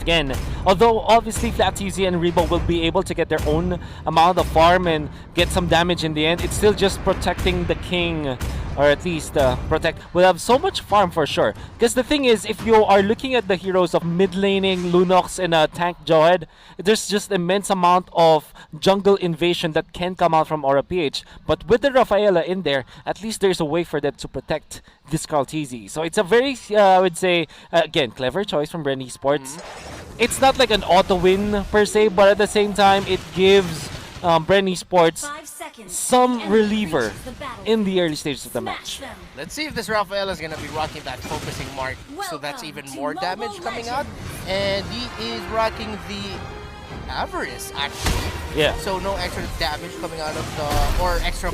again. Although obviously Flat Easy and Rebo will be able to get their own amount of farm and get some damage in the end, it's still just protecting the king, or at least protect. We'll have so much farm for sure. Because the thing is, if you are looking at the heroes of mid laning, Lunox and tank Joed, there's just immense amount of jungle invasion that can come out from Aura PH. But with the Rafaela in there, at least there's a way for them to protect this Kaltizi. So it's a very, I would say, again, clever choice from Bren Esports. It's not like an auto win per se, but at the same time, it gives Bren Esports some reliever in the early stages of the match. Let's see if this Rafael is going to be rocking that focusing mark, so that's even more damage coming out. And he is rocking the Avarice, actually. Yeah. So no extra damage coming out of the, or extra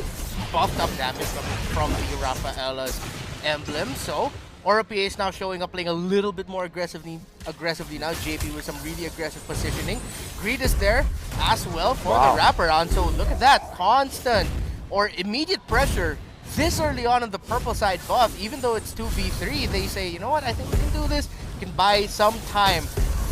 buffed up damage coming from the Rafaela's emblem. So Aura PH now showing up, playing a little bit more aggressively now. JP with some really aggressive positioning. Greed is there as well for the wraparound. So look at that, constant or immediate pressure this early on the purple side buff. Even though it's 2v3, they say, you know what, I think we can do this. We can buy some time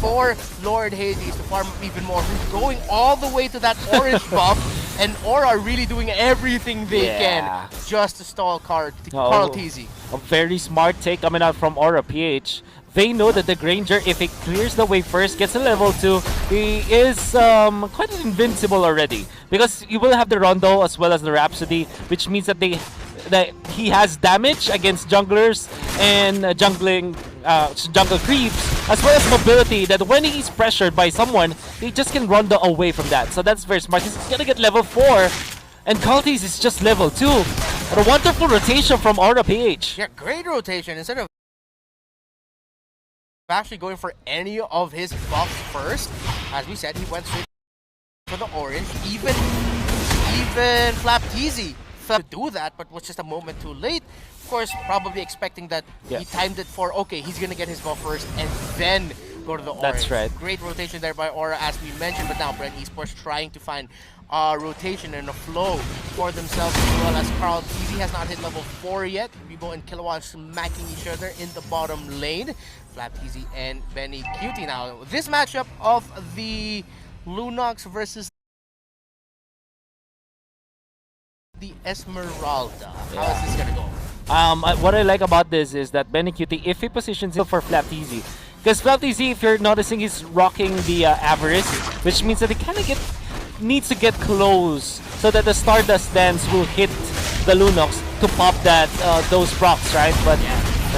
for Lord Hades to farm up even more. Who's going all the way to that orange buff, and Aura really doing everything they can just to stall Carl TZ. A very smart take coming out from Aura PH. They know that the Granger, if it clears the way first, gets a level 2, he is quite invincible already. Because you will have the Rondo as well as the Rhapsody, which means that he has damage against junglers and jungle creeps, as well as mobility, that when he's pressured by someone, he just can run away from that. So that's very smart. He's gonna get level 4, and Kaltis is just level 2. What a wonderful rotation from Aura PH. Yeah, great rotation. Instead of actually going for any of his buffs first, as we said, he went straight for the orange. Even Flap Teasy to do that, but was just a moment too late. Of course, probably expecting that he timed it for, okay, he's gonna get his buff first and then go to the orange. That's right. Great rotation there by Aura, as we mentioned, but now Bren Esports trying to find rotation and a flow for themselves, as well as Carl TV has not hit level 4 yet. Rebo and Kilowatt smacking each other in the bottom lane. Flap Easy and Benny Cutie now. This matchup of the Lunox versus the Esmeralda. How is this gonna go? What I like about this is that Benny Cutie, if he positions it for Flap Easy, because Flap Easy, if you're noticing, he's rocking the Avarice, which means that he kind of needs to get close so that the Stardust Dance will hit the Lunox to pop that those procs, right? But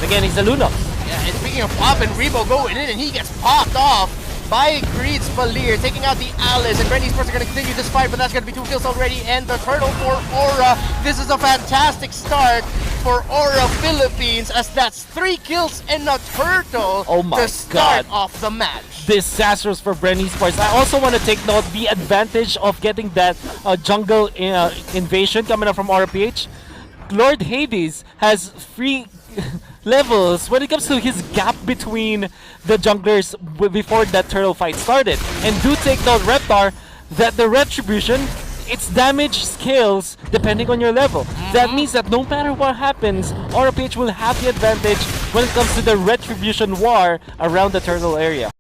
again, he's a Lunox. Yeah, and speaking of pop, and Rebo going in, and he gets popped off by Greed's Valir, taking out the Alice, and Bren Esports are going to continue this fight, but that's going to be 2 kills already, and the turtle for Aura. This is a fantastic start for Aura Philippines, as that's 3 kills and a turtle to start off the match. Disastrous for Bren Esports. I also want to take note the advantage of getting that jungle invasion coming up from Aura PH. Lord Hades has free levels when it comes to his gap between the junglers before that turtle fight started. And do take note, Reptar, that the Retribution, its damage scales depending on your level. That means that no matter what happens, Aura PH will have the advantage when it comes to the Retribution war around the turtle area.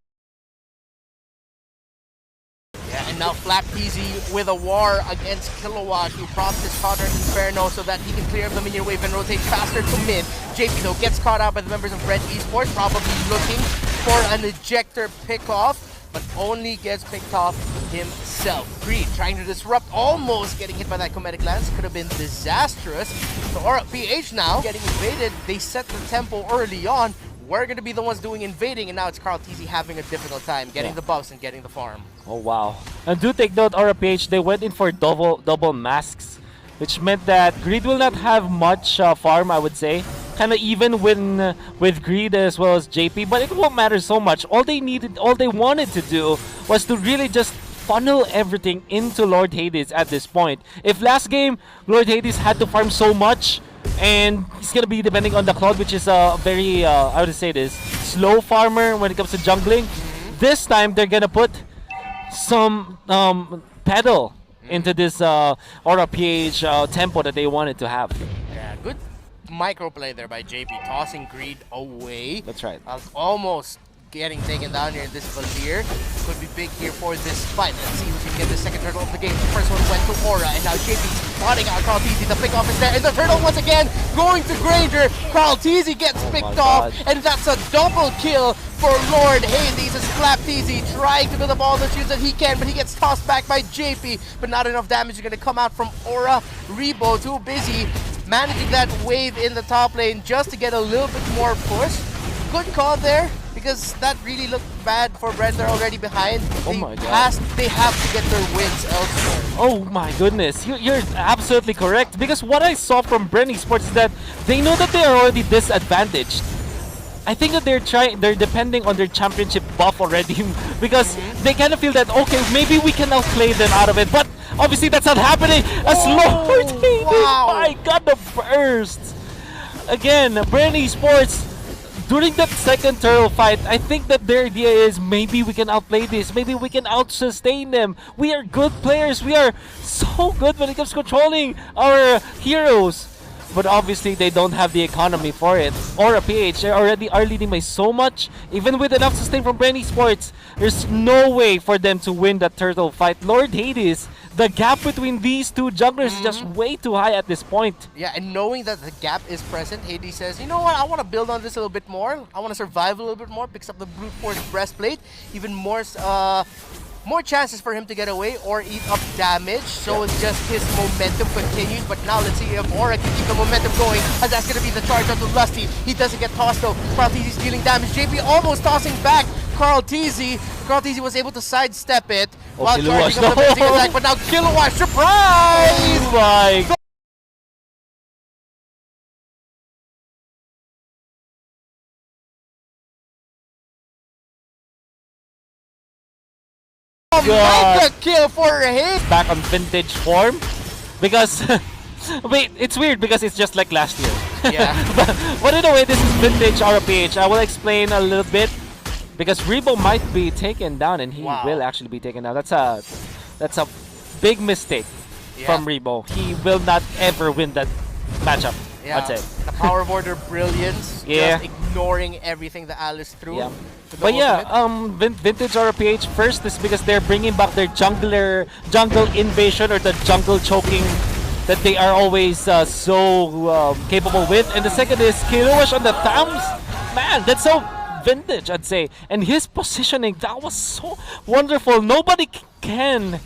Now Flap Easy with a war against Kilowatt, who prompts his Counter Inferno so that he can clear up the minion wave and rotate faster to mid. JP though gets caught out by the members of Bren Esports, probably looking for an ejector pickoff, but only gets picked off himself. Greed trying to disrupt, almost getting hit by that Comedic Lance, could have been disastrous. So Aura PH now getting invaded, they set the tempo early on. We're going to be the ones doing invading, and now it's Carl TZ having a difficult time getting the buffs and getting the farm. Oh wow. And do take note, Aura PH, they went in for double masks, which meant that Greed will not have much farm, I would say. Kind of even with Greed as well as JP, but it won't matter so much. All they wanted to do was to really just funnel everything into Lord Hades at this point. If last game, Lord Hades had to farm so much, and he's gonna be depending on the Cloud, which is a very, I would say this, slow farmer when it comes to jungling. This time, they're gonna put some pedal into this Aura PH tempo that they wanted to have. Yeah, good micro play there by JP, tossing Greed away. That's right. Almost getting taken down here in this Valir. Could be big here for this fight. Let's see who's going to get the second turtle of the game. The first one went to Aura, and now JP's spotting out Carl Teasy. The pick off is there, and the turtle once again going to Granger. Carl Teasy gets picked off, and that's a double kill for Lord Hades as Teasy trying to build up all the shields that he can, but he gets tossed back by JP, but not enough damage is going to come out from Aura. Rebo too busy managing that wave in the top lane just to get a little bit more push. Good call there, because that really looked bad for Bren. They're already behind. Oh my god. They have to get their wins elsewhere. Oh my goodness, you're absolutely correct. Because what I saw from Bren Esports is that they know that they are already disadvantaged. I think that they're depending on their championship buff already because they kind of feel that, okay, maybe we can outplay them out of it. But obviously that's not happening. As Lord Hades, my god, the burst. Again, Bren Esports, during that second turtle fight, I think that their idea is maybe we can outplay this, maybe we can out-sustain them. We are good players, we are so good when it comes to controlling our heroes. But obviously they don't have the economy for it. Aura PH, they already are leading by so much. Even with enough sustain from Bren Esports, there's no way for them to win that turtle fight. Lord Hades, the gap between these two junglers is just way too high at this point. Yeah, and knowing that the gap is present, Hades says, you know what, I want to build on this a little bit more. I want to survive a little bit more. Picks up the brute force breastplate. Even more chances for him to get away or eat up damage, so it's just his momentum continues. But now let's see if Aura can keep the momentum going, as that's going to be the charge onto Lusty. He doesn't get tossed though. Carl Teasy's dealing damage. JP almost tossing back Carl Teasy. Carl Teasy was able to sidestep it while charging up the bouncing attack, but now Kilowatt, surprise! Oh my god. Mega kill for him! Back on vintage form because wait, it's weird because it's just like last year. Yeah. but in a way, this is vintage RPH. I will explain a little bit because Rebo might be taken down, and he will actually be taken down. That's a big mistake from Rebo. He will not ever win that matchup. Yeah. I'd say. The power of order brilliance. Yeah. Just ignoring everything that Alice threw. Yeah. But yeah, vintage RPH first is because they're bringing back their jungle invasion, or the jungle choking that they are always so capable with. And the second is Kilowatt on the thumbs. Man, that's so vintage, I'd say. And his positioning, that was so wonderful. Nobody can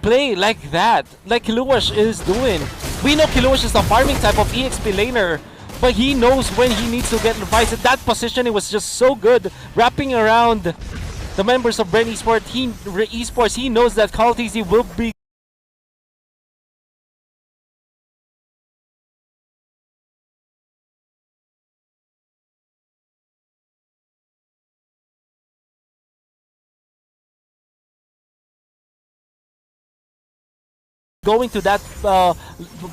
play like that, like Kilowatt is doing. We know Kilowatt is the farming type of EXP laner, but he knows when he needs to get advice. That positioning was just so good, wrapping around the members of Bren Esports. He knows that Carl Teasy will be going to that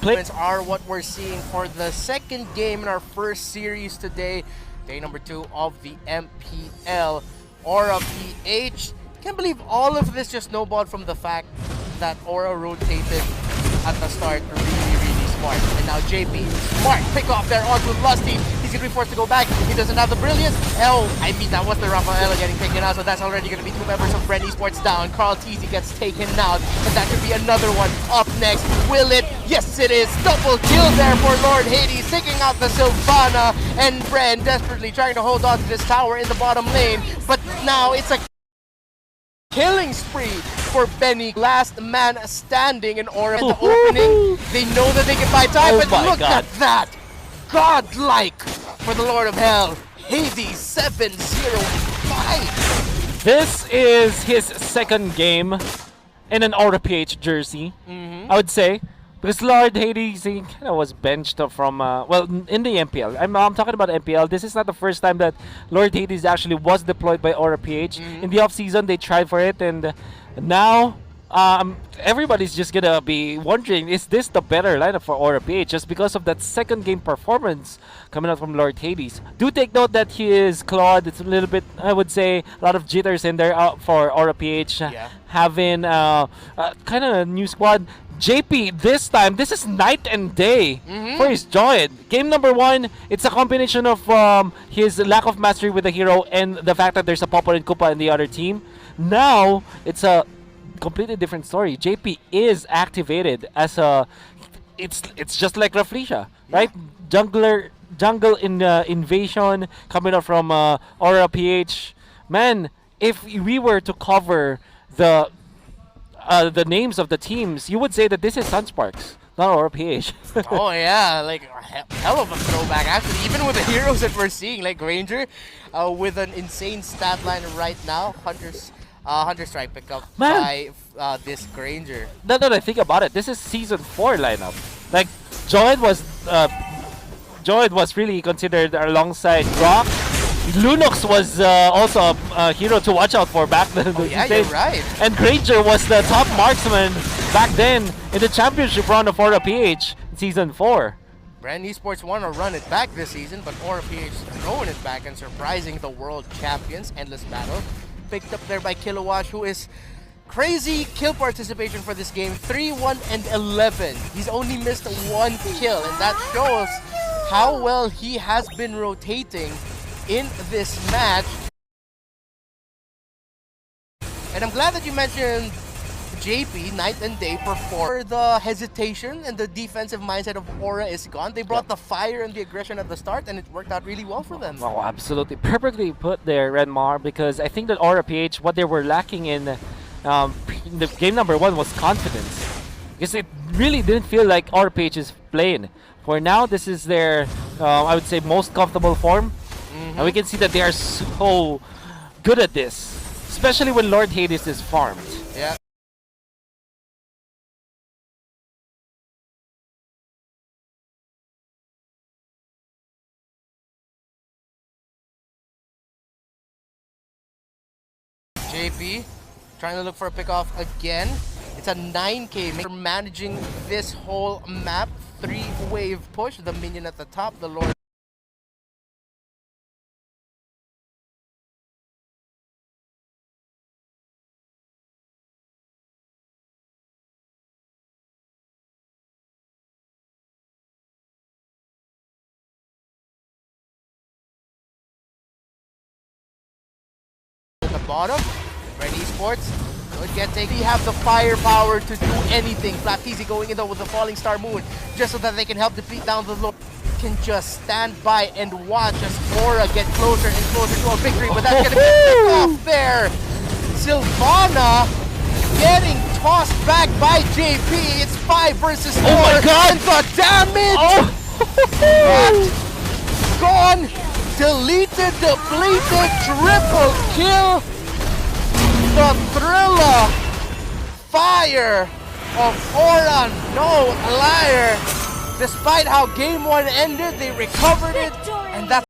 play. Are what we're seeing for the second game in our first series today, day number 2 of the MPL. Aura PH. Can't believe all of this just snowballed from the fact that Aura rotated at the start really smart. And now JP, smart pick off there onto Lusty. He's going to be forced to go back. He doesn't have the brilliance. I mean, that was the Rafaela getting taken out, so that's already going to be 2 members of Bren Esports down. Carl Teasy gets taken out, and that could be another one up next. Will it? Yes, it is. Double kill there for Lord Hades, taking out the Sylvana, and Bren desperately trying to hold on to this tower in the bottom lane. But now it's a killing spree for Benny. Last man standing in Aura in the opening. They know that they can buy time, but look at that! Godlike for the Lord of Hell. Hades 7-0-5. This is his second game in an Aura PH jersey, I would say. Because Lord Hades, he kind of was benched from, well, in the MPL. I'm talking about MPL. This is not the first time that Lord Hades actually was deployed by Aura PH. In the offseason, they tried for it, and now everybody's just gonna be wondering, is this the better lineup for Aura PH? Just because of that second game performance coming out from Lord Hades. Do take note that he is Claude. It's a little bit, I would say, a lot of jitters in there for Aura PH. Having kind of a new squad. JP this time, this is night and day for his joint. Game number 1, it's a combination of his lack of mastery with the hero and the fact that there's a Popper and Koopa in the other team. Now, it's a completely different story. JP is activated as a... It's just like Raflesia, right? Jungle invasion coming up from Aura PH. Man, if we were to cover the names of the teams, you would say that this is Sunsparks, not Aura PH. Oh yeah, like hell of a throwback actually. Even with the heroes that we're seeing, like Granger, with an insane stat line right now. Hunter Strike pick up by this Granger. Now that I think about it, this is season 4 lineup. Like Joed was really considered alongside Rock. Lunox was also a hero to watch out for back then. Oh, yeah, you're right. And Granger was the top marksman back then in the championship round of Aura PH in season 4. Bren Esports want to run it back this season, but Aura PH throwing it back and surprising the world champions. Endless battle. Picked up there by Kilowatt, who is crazy kill participation for this game. 3-1 and 11. He's only missed 1 kill, and that shows how well he has been rotating in this match. And I'm glad that you mentioned JP, night and day, perform. The hesitation and the defensive mindset of Aura is gone. They brought the fire and the aggression at the start, and it worked out really well for them. Oh, absolutely. Perfectly put there, Renmar, because I think that Aura PH, what they were lacking in the game number 1 was confidence. Because it really didn't feel like Aura PH is playing. For now, this is their, I would say, most comfortable form. And we can see that they are so good at this, especially when Lord Hades is farmed. Yeah. JP trying to look for a pickoff again. It's a 9K. Managing this whole map. 3-wave push. The minion at the top. The Lord. At the bottom. Bren Esports would get taken. They have the firepower to do anything. Flatteezy going in though with the falling star moon just so that they can help deplete down the Lord. Can just stand by and watch as Aura get closer and closer to a victory, but that's gonna get picked off there. Sylvana getting tossed back by JP. It's 5 versus 4. Oh my god! And the damage! Gone! Deleted, depleted, triple kill! The Thriller fire of Aura, no liar. Despite how game 1 ended, they recovered it, and that's